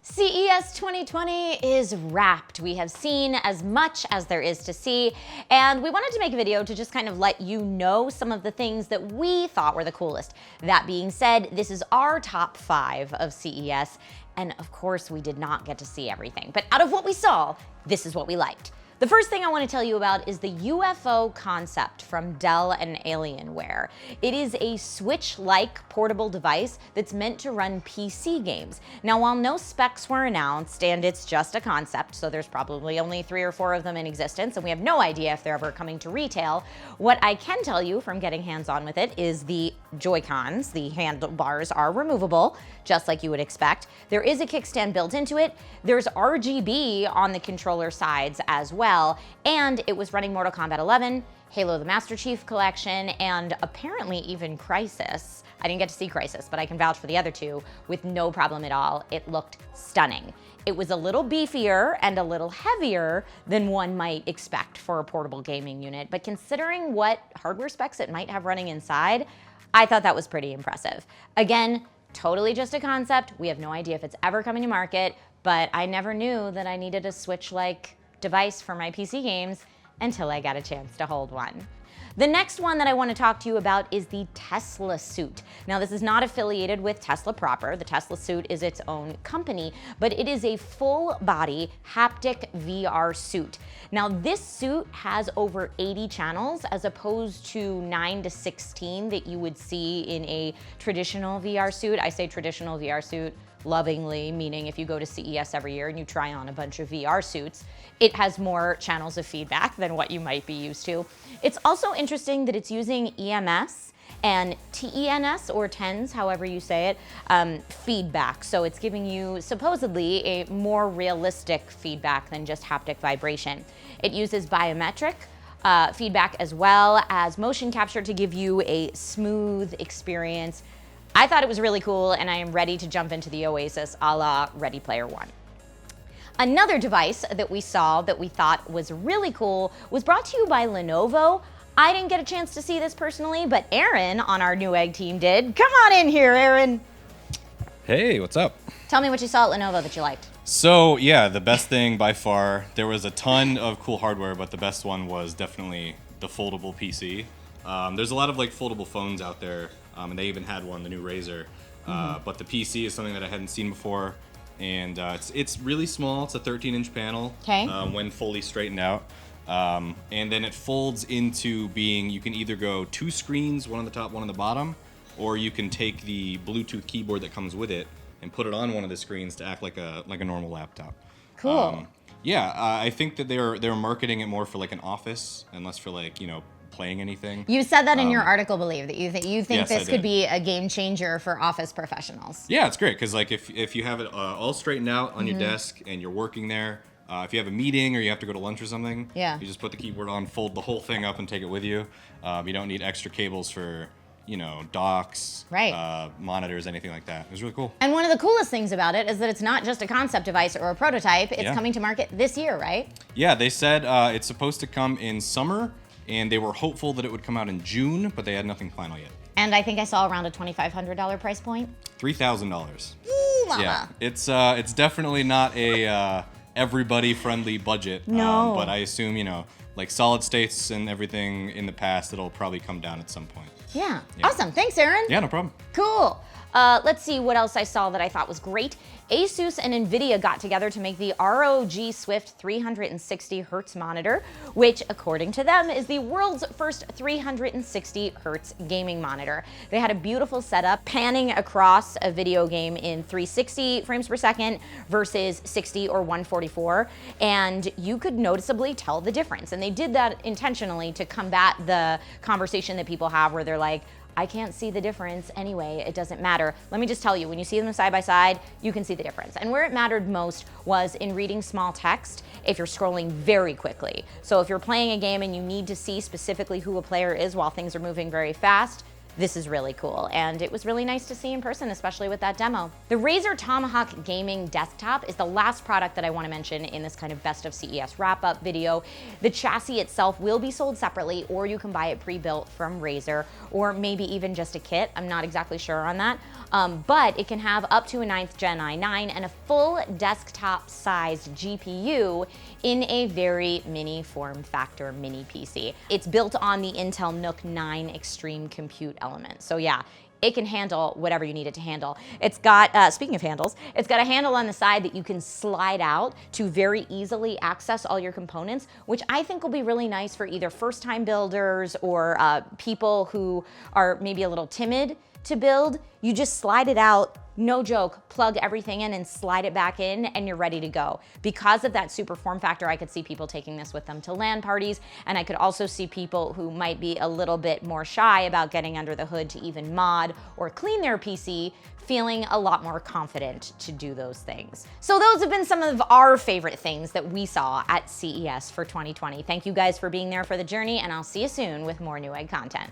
CES 2020 is wrapped. We have seen as much as there is to see, and we wanted to make a video to just kind of let you know some of the things that we thought were the coolest. That being said, this is our top 5 of CES, and of course we did not get to see everything. But out of what we saw, this is what we liked. The first thing I want to tell you about is the UFO Concept from Dell and Alienware. It is a Switch-like portable device that's meant to run PC games. Now, while no specs were announced and it's just a concept, so there's probably only 3 or 4 of them in existence, and we have no idea if they're ever coming to retail, what I can tell you from getting hands-on with it is the Joy-Cons, the handlebars, are removable, just like you would expect. There is a kickstand built into it. There's RGB on the controller sides as well, and it was running Mortal Kombat 11, Halo the Master Chief Collection, and apparently even Crysis. I didn't get to see Crysis, but I can vouch for the other 2 with no problem at all. It looked stunning. It was a little beefier and a little heavier than one might expect for a portable gaming unit, but considering what hardware specs it might have running inside, I thought that was pretty impressive. Again, totally just a concept. We have no idea if it's ever coming to market, but I never knew that I needed a Switch-like device for my PC games until I got a chance to hold one. The next one that I want to talk to you about is the Tesla suit. Now, this is not affiliated with Tesla proper. The Tesla suit is its own company, but it is a full-body haptic VR suit. Now, this suit has over 80 channels as opposed to 9 to 16 that you would see in a traditional VR suit. I say traditional VR suit lovingly, meaning if you go to CES every year and you try on a bunch of VR suits, it has more channels of feedback than what you might be used to. It's also interesting that it's using EMS and TENS, or TENS, however you say it, feedback. So it's giving you supposedly a more realistic feedback than just haptic vibration. It uses biometric feedback as well as motion capture to give you a smooth experience. I thought it was really cool, and I am ready to jump into the Oasis a la Ready Player One. Another device that we saw that we thought was really cool was brought to you by Lenovo. I didn't get a chance to see this personally, but Aaron on our Newegg team did. Come on in here, Aaron. Hey, what's up? Tell me what you saw at Lenovo that you liked. So yeah, the best thing by far, there was a ton of cool hardware, but the best one was definitely the foldable PC. There's a lot of like foldable phones out there, and they even had one, the new Razer. But the PC is something that I hadn't seen before, and it's really small. It's a 13-inch panel when fully straightened out. And then it folds into being, you can either go 2 screens, one on the top, one on the bottom, or you can take the Bluetooth keyboard that comes with it and put it on one of the screens to act like a normal laptop. Cool. I think that they're marketing it more for like an office and less for like, playing anything. You said that in your article, believe that you think yes, this could be a game changer for office professionals. Yeah, it's great because like if you have it all straightened out on your desk and you're working there, if you have a meeting or you have to go to lunch or something, you just put the keyboard on, fold the whole thing up, and take it with you. You don't need extra cables for docks, monitors, anything like that. It was really cool. And one of the coolest things about it is that it's not just a concept device or a prototype. It's coming to market this year, right? Yeah, they said it's supposed to come in summer, and they were hopeful that it would come out in June, but they had nothing final yet. And I think I saw around a $2,500 price point. $3,000. Ooh, mama. Yeah, it's definitely not a everybody friendly budget. No. But I assume like solid states and everything in the past, it'll probably come down at some point. Yeah. Awesome. Thanks, Aaron. Yeah, no problem. Cool. Let's see what else I saw that I thought was great. Asus and NVIDIA got together to make the ROG Swift 360 Hz monitor, which, according to them, is the world's first 360 Hz gaming monitor. They had a beautiful setup, panning across a video game in 360 frames per second versus 60 or 144, and you could noticeably tell the difference. And they did that intentionally to combat the conversation that people have where they're like, I can't see the difference anyway, it doesn't matter. Let me just tell you, when you see them side by side, you can see the difference. And where it mattered most was in reading small text if you're scrolling very quickly. So if you're playing a game and you need to see specifically who a player is while things are moving very fast, this is really cool. And it was really nice to see in person, especially with that demo. The Razer Tomahawk Gaming Desktop is the last product that I want to mention in this kind of best of CES wrap-up video. The chassis itself will be sold separately, or you can buy it pre-built from Razer, or maybe even just a kit. I'm not exactly sure on that. But it can have up to a 9th Gen i9 and a full desktop-sized GPU in a very mini form factor mini PC. It's built on the Intel Nook 9 Extreme Compute element. So yeah, it can handle whatever you need it to handle. It's got, speaking of handles, it's got a handle on the side that you can slide out to very easily access all your components, which I think will be really nice for either first-time builders or people who are maybe a little timid to build. You just slide it out, no joke, plug everything in and slide it back in, and you're ready to go. Because of that super form factor, I could see people taking this with them to LAN parties, and I could also see people who might be a little bit more shy about getting under the hood to even mod or clean their PC, feeling a lot more confident to do those things. So those have been some of our favorite things that we saw at CES for 2020. Thank you guys for being there for the journey, and I'll see you soon with more Newegg content.